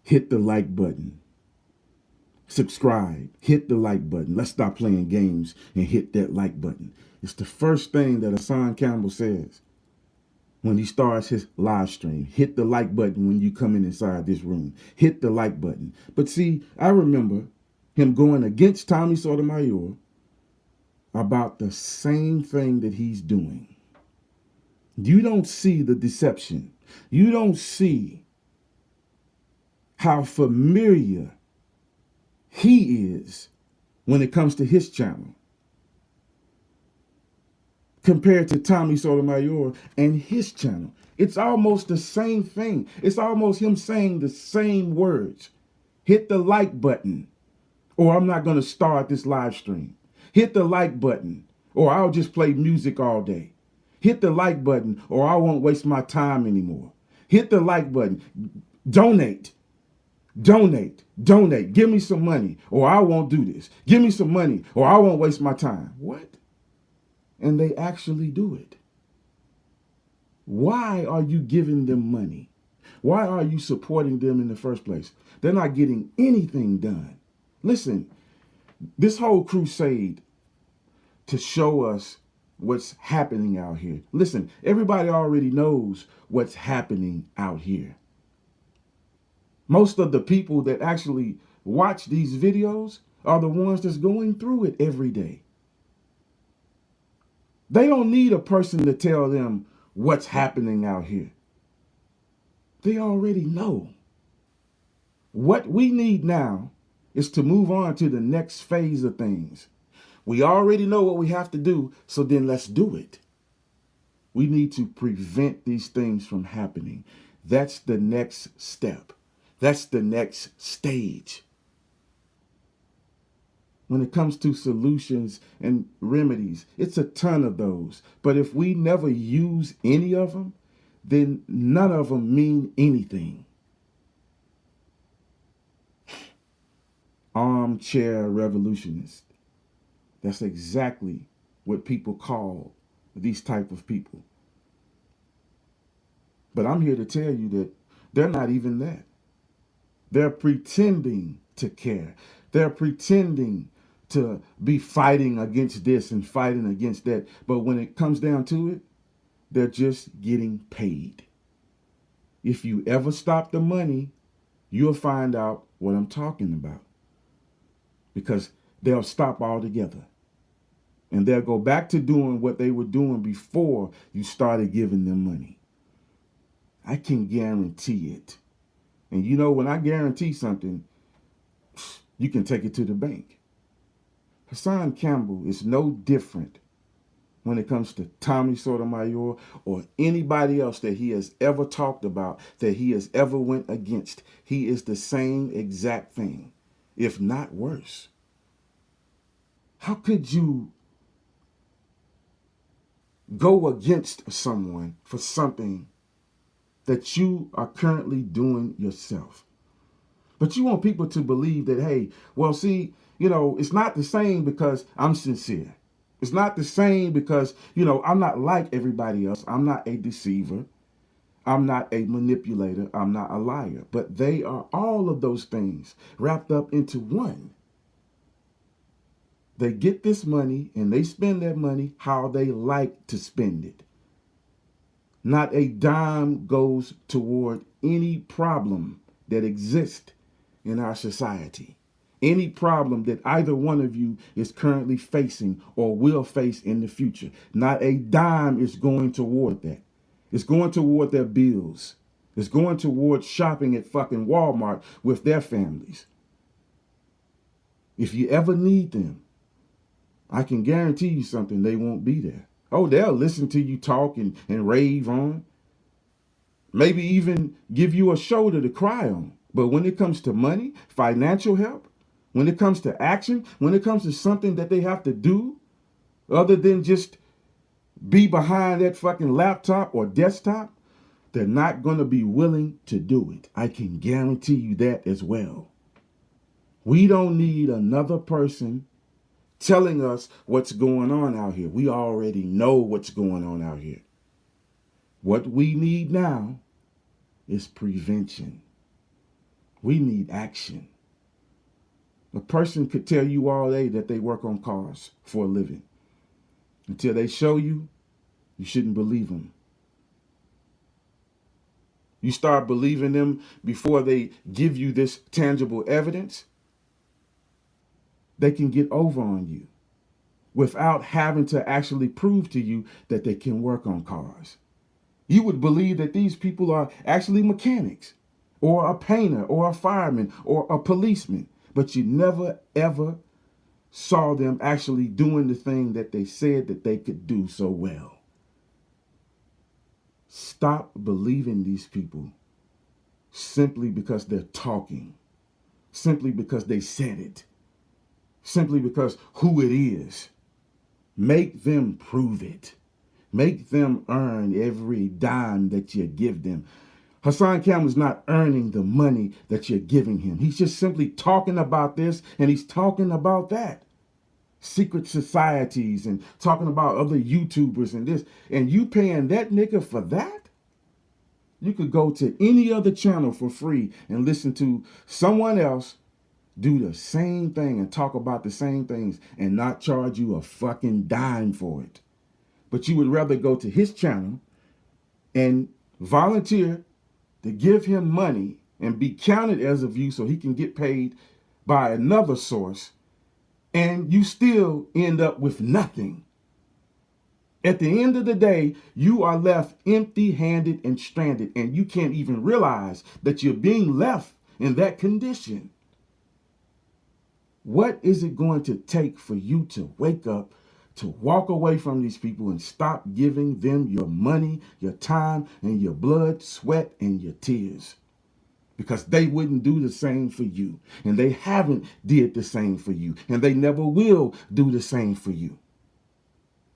hit the like button. Subscribe, hit the like button. Let's stop playing games and hit that like button. It's the first thing that Hassan Campbell says when he starts his live stream. Hit the like button when you come in inside this room. Hit the like button. But see, I remember him going against Tommy Sotomayor about the same thing that he's doing. You don't see the deception. You don't see how familiar he is when it comes to his channel compared to Tommy Sotomayor and his channel. It's almost the same thing. It's almost him saying the same words. Hit the like button, or I'm not going to start this live stream. Hit the like button, or I'll just play music all day. Hit the like button, or I won't waste my time anymore. Hit the like button. Donate. Donate. Donate. Give me some money, or I won't do this. Give me some money, or I won't waste my time. What? And they actually do it. Why are you giving them money? Why are you supporting them in the first place? They're not getting anything done. Listen, this whole crusade to show us what's happening out here. Listen, everybody already knows what's happening out here. Most of the people that actually watch these videos are the ones that's going through it every day. They don't need a person to tell them what's happening out here. They already know. What we need now is to move on to the next phase of things. We already know what we have to do, so then let's do it. We need to prevent these things from happening. That's the next step. That's the next stage. When it comes to solutions and remedies, it's a ton of those. But if we never use any of them, then none of them mean anything. Armchair revolutionists. That's exactly what people call these type of people. But I'm here to tell you that they're not even that. They're pretending to care. They're pretending to be fighting against this and fighting against that. But when it comes down to it, they're just getting paid. If you ever stop the money, you'll find out what I'm talking about. Because they'll stop altogether. And they'll go back to doing what they were doing before you started giving them money. I can guarantee it. And you know, when I guarantee something, you can take it to the bank. Hassan Campbell is no different when it comes to Tommy Sotomayor or anybody else that he has ever talked about, that he has ever went against. He is the same exact thing, if not worse. How could you go against someone for something that you are currently doing yourself? But you want people to believe that, hey, well, see, it's not the same because I'm sincere. It's not the same because, I'm not like everybody else. I'm not a deceiver. I'm not a manipulator. I'm not a liar. But they are all of those things wrapped up into one. They get this money and they spend that money how they like to spend it. Not a dime goes toward any problem that exists in our society. Any problem that either one of you is currently facing or will face in the future. Not a dime is going toward that. It's going toward their bills. It's going toward shopping at fucking Walmart with their families. If you ever need them, I can guarantee you something, they won't be there. Oh, they'll listen to you talk and rave on. Maybe even give you a shoulder to cry on. But when it comes to money, financial help, when it comes to action, when it comes to something that they have to do, other than just be behind that fucking laptop or desktop, they're not going to be willing to do it. I can guarantee you that as well. We don't need another person telling us what's going on out here. We already know what's going on out here. What we need now is prevention. We need action. A person could tell you all day that they work on cars for a living. Until they show you, you shouldn't believe them. You start believing them before they give you this tangible evidence, they can get over on you without having to actually prove to you that they can work on cars. You would believe that these people are actually mechanics or a painter or a fireman or a policeman, but you never ever saw them actually doing the thing that they said that they could do so well. Stop believing these people simply because they're talking, simply because they said it, simply because who it is. Make them prove it. Make them earn every dime that you give them. Hassan Campbell is not earning the money that you're giving him. He's just simply talking about this and he's talking about that. Secret societies and talking about other YouTubers and this. And you paying that nigga for that? You could go to any other channel for free and listen to someone else do the same thing and talk about the same things and not charge you a fucking dime for it. But you would rather go to his channel and volunteer to give him money and be counted as a view so he can get paid by another source, and you still end up with nothing. At the end of the day, you are left empty-handed and stranded, and you can't even realize that you're being left in that condition. What is it going to take for you to wake up, to walk away from these people and stop giving them your money, your time, and your blood, sweat, and your tears? Because they wouldn't do the same for you, and they haven't did the same for you, and they never will do the same for you.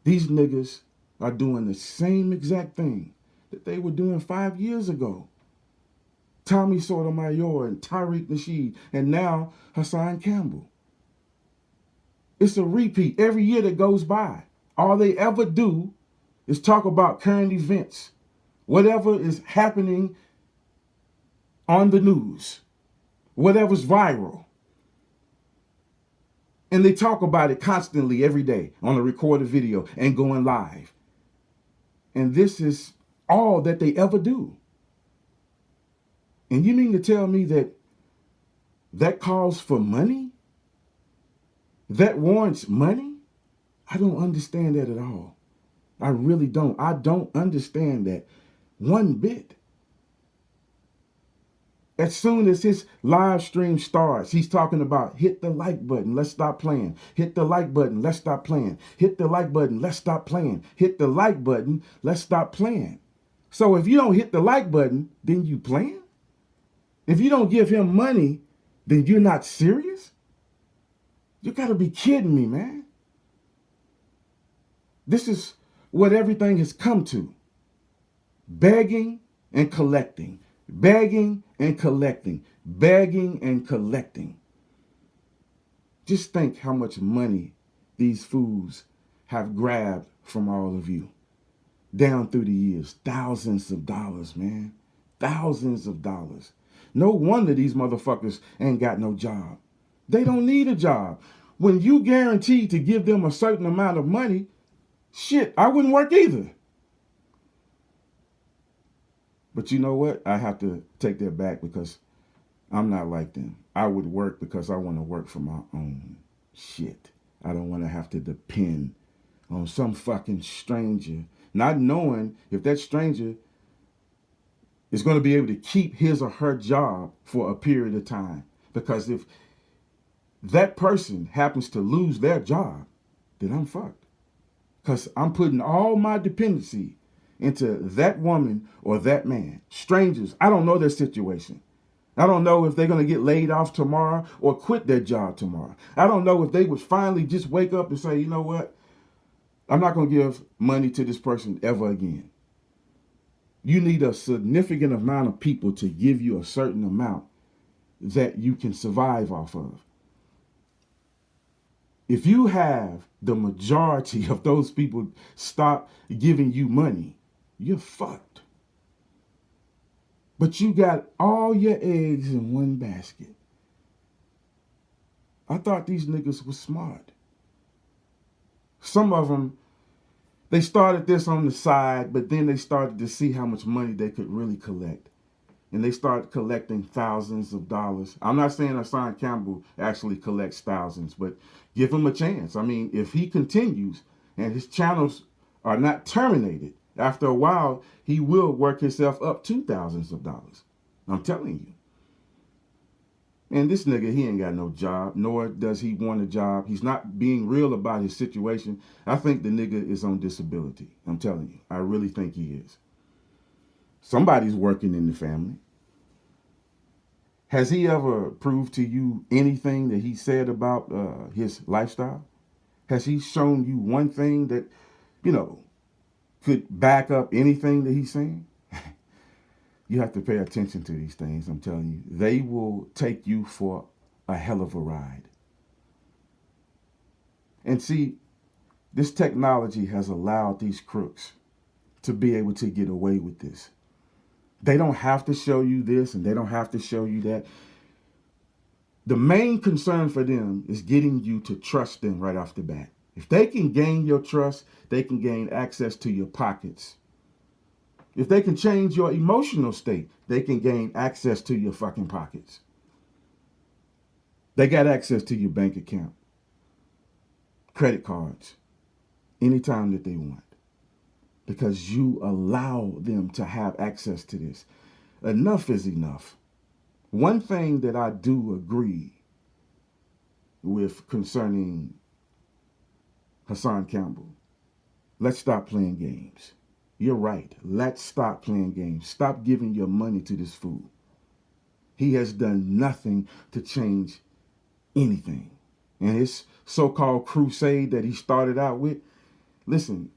These niggas are doing the same exact thing that they were doing 5 years ago. Tommy Sotomayor and Tariq Nasheed, and now Hassan Campbell. It's a repeat every year that goes by. All they ever do is talk about current events, whatever is happening on the news, whatever's viral. And they talk about it constantly every day on a recorded video and going live. And this is all that they ever do. And you mean to tell me that that calls for money? That warrants money? I don't understand that at all. I really don't. I don't understand that one bit. As soon as his live stream starts, he's talking about hit the like button, let's stop playing. Hit the like button, let's stop playing. Hit the like button, let's stop playing. Hit the like button, let's stop playing. So if you don't hit the like button, then you playing? If you don't give him money, then you're not serious? You gotta be kidding me, man. This is what everything has come to. Begging and collecting. Begging and collecting. Begging and collecting. Just think how much money these fools have grabbed from all of you. Down through the years. Thousands of dollars, man. Thousands of dollars. No wonder these motherfuckers ain't got no job. They don't need a job. When you guarantee to give them a certain amount of money, shit, I wouldn't work either. But you know what? I have to take that back because I'm not like them. I would work because I want to work for my own shit. I don't want to have to depend on some fucking stranger, not knowing if that stranger is going to be able to keep his or her job for a period of time. Because if that person happens to lose their job, then I'm fucked. Because I'm putting all my dependency into that woman or that man. Strangers, I don't know their situation. I don't know if they're going to get laid off tomorrow or quit their job tomorrow. I don't know if they would finally just wake up and say, you know what? I'm not going to give money to this person ever again. You need a significant amount of people to give you a certain amount that you can survive off of. If you have the majority of those people stop giving you money, you're fucked. But you got all your eggs in one basket. I thought these niggas was smart. Some of them, they started this on the side, but then they started to see how much money they could really collect. And they started collecting thousands of dollars. I'm not saying Hassan Campbell actually collects thousands, but give him a chance. I mean, if he continues and his channels are not terminated, after a while, he will work himself up to thousands of dollars. I'm telling you. And this nigga, he ain't got no job, nor does he want a job. He's not being real about his situation. I think the nigga is on disability. I'm telling you. I really think he is. Somebody's working in the family. Has he ever proved to you anything that he said about his lifestyle? Has he shown you one thing that, you know, could back up anything that he's saying? You have to pay attention to these things, I'm telling you. They will take you for a hell of a ride. And see, this technology has allowed these crooks to be able to get away with this. They don't have to show you this and they don't have to show you that. The main concern for them is getting you to trust them right off the bat. If they can gain your trust, they can gain access to your pockets. If they can change your emotional state, they can gain access to your fucking pockets. They got access to your bank account, credit cards, anytime that they want, because you allow them to have access to this. Enough is enough. One thing that I do agree with concerning Hassan Campbell, let's stop playing games. You're right. Let's stop playing games. Stop giving your money to this fool. He has done nothing to change anything. And his so-called crusade that he started out with, listen,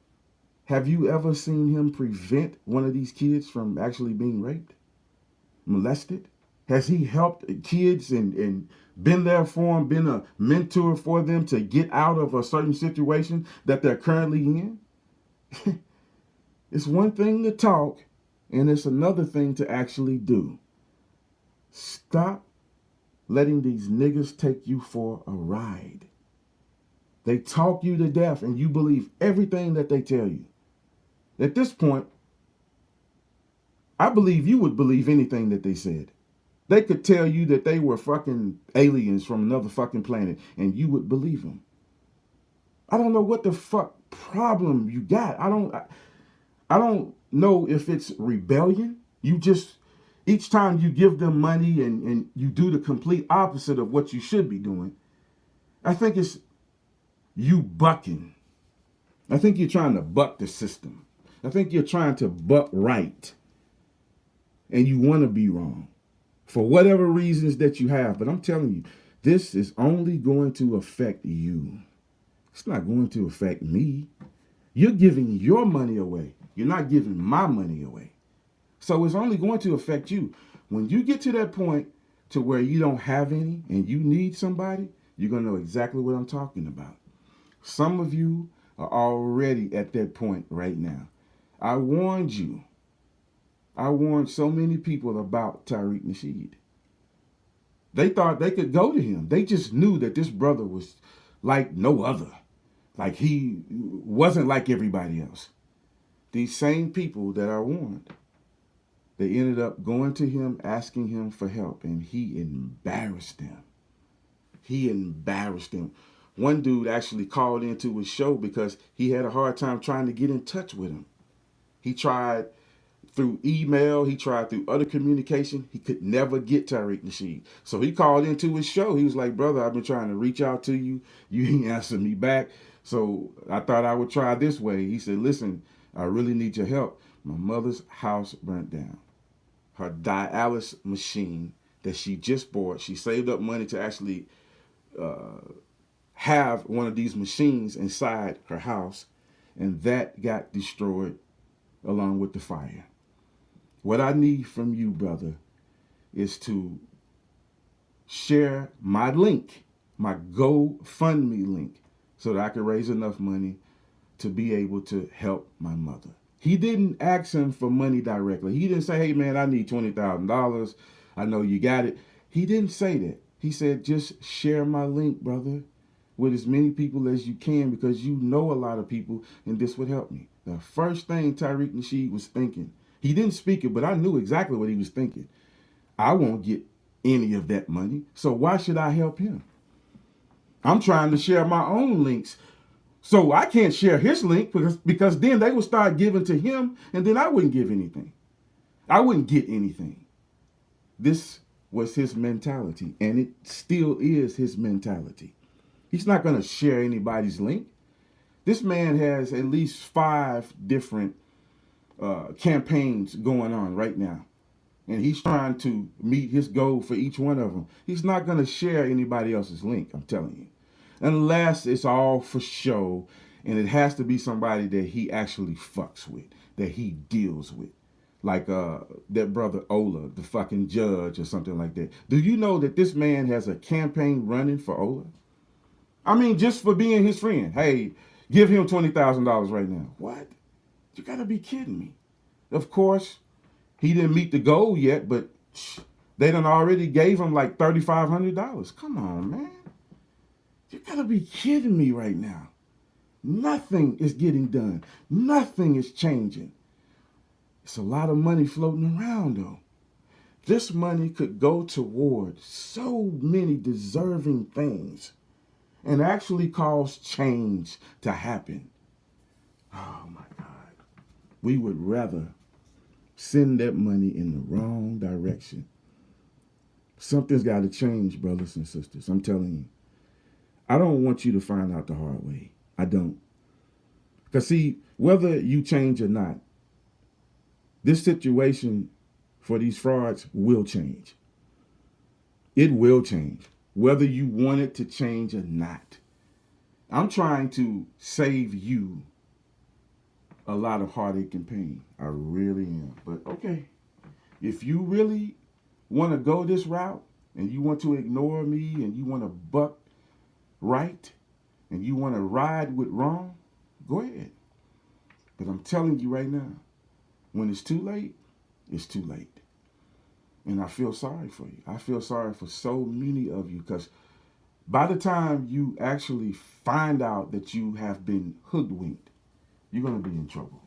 have you ever seen him prevent one of these kids from actually being raped, molested? Has he helped kids and been there for them, been a mentor for them to get out of a certain situation that they're currently in? It's one thing to talk, and it's another thing to actually do. Stop letting these niggas take you for a ride. They talk you to death, and you believe everything that they tell you. At this point, I believe you would believe anything that they said. They could tell you that they were fucking aliens from another fucking planet, and you would believe them. I don't know what the fuck problem you got. I don't know if it's rebellion. You just, each time you give them money and you do the complete opposite of what you should be doing, I think it's you bucking. I think you're trying to buck the system. I think you're trying to buck right. And you want to be wrong for whatever reasons that you have. But I'm telling you, this is only going to affect you. It's not going to affect me. You're giving your money away. You're not giving my money away. So it's only going to affect you. When you get to that point to where you don't have any and you need somebody, you're going to know exactly what I'm talking about. Some of you are already at that point right now. I warned you. I warned so many people about Tariq Nasheed. They thought they could go to him. They just knew that this brother was like no other. Like he wasn't like everybody else. These same people that I warned, they ended up going to him, asking him for help, and he embarrassed them. He embarrassed them. One dude actually called into his show because he had a hard time trying to get in touch with him. He tried through email, he tried through other communication. He could never get Tariq Nasheed. So he called into his show. He was like, brother, I've been trying to reach out to you. You ain't answered me back. So I thought I would try this way. He said, listen, I really need your help. My mother's house burnt down. Her dialysis machine that she just bought, she saved up money to actually have one of these machines inside her house, and that got destroyed along with the fire. What I need from you, brother, is to share my link, my GoFundMe link, so that I can raise enough money to be able to help my mother. He didn't ask him for money directly. He didn't say, hey, man, I need $20,000. I know you got it. He didn't say that. He said, just share my link, brother, with as many people as you can because you know a lot of people and this would help me. The first thing Tariq Nasheed was thinking, he didn't speak it, but I knew exactly what he was thinking. I won't get any of that money, so why should I help him? I'm trying to share my own links. So I can't share his link because then they would start giving to him and then I wouldn't give anything. I wouldn't get anything. This was his mentality and it still is his mentality. He's not going to share anybody's link. This man has at least 5 different campaigns going on right now. And he's trying to meet his goal for each one of them. He's not going to share anybody else's link, I'm telling you. Unless it's all for show and it has to be somebody that he actually fucks with, that he deals with. Like that brother Ola, the fucking judge or something like that. Do you know that this man has a campaign running for Ola? I mean, just for being his friend. Hey, give him $20,000 right now. What? You gotta be kidding me. Of course, he didn't meet the goal yet, but they done already gave him like $3,500. Come on, man. You gotta be kidding me right now. Nothing is getting done. Nothing is changing. It's a lot of money floating around though. This money could go toward so many deserving things and actually cause change to happen. Oh my God. We would rather send that money in the wrong direction. Something's got to change, brothers and sisters. I'm telling you. I don't want you to find out the hard way. I don't. Because see, whether you change or not, this situation for these frauds will change. It will change, whether you want it to change or not. I'm trying to save you a lot of heartache and pain. I really am. But okay, if you really want to go this route and you want to ignore me and you want to buck right and you want to ride with wrong, go ahead. But I'm telling you right now, when it's too late, it's too late. And I feel sorry for you. I feel sorry for so many of you because by the time you actually find out that you have been hoodwinked, you're going to be in trouble.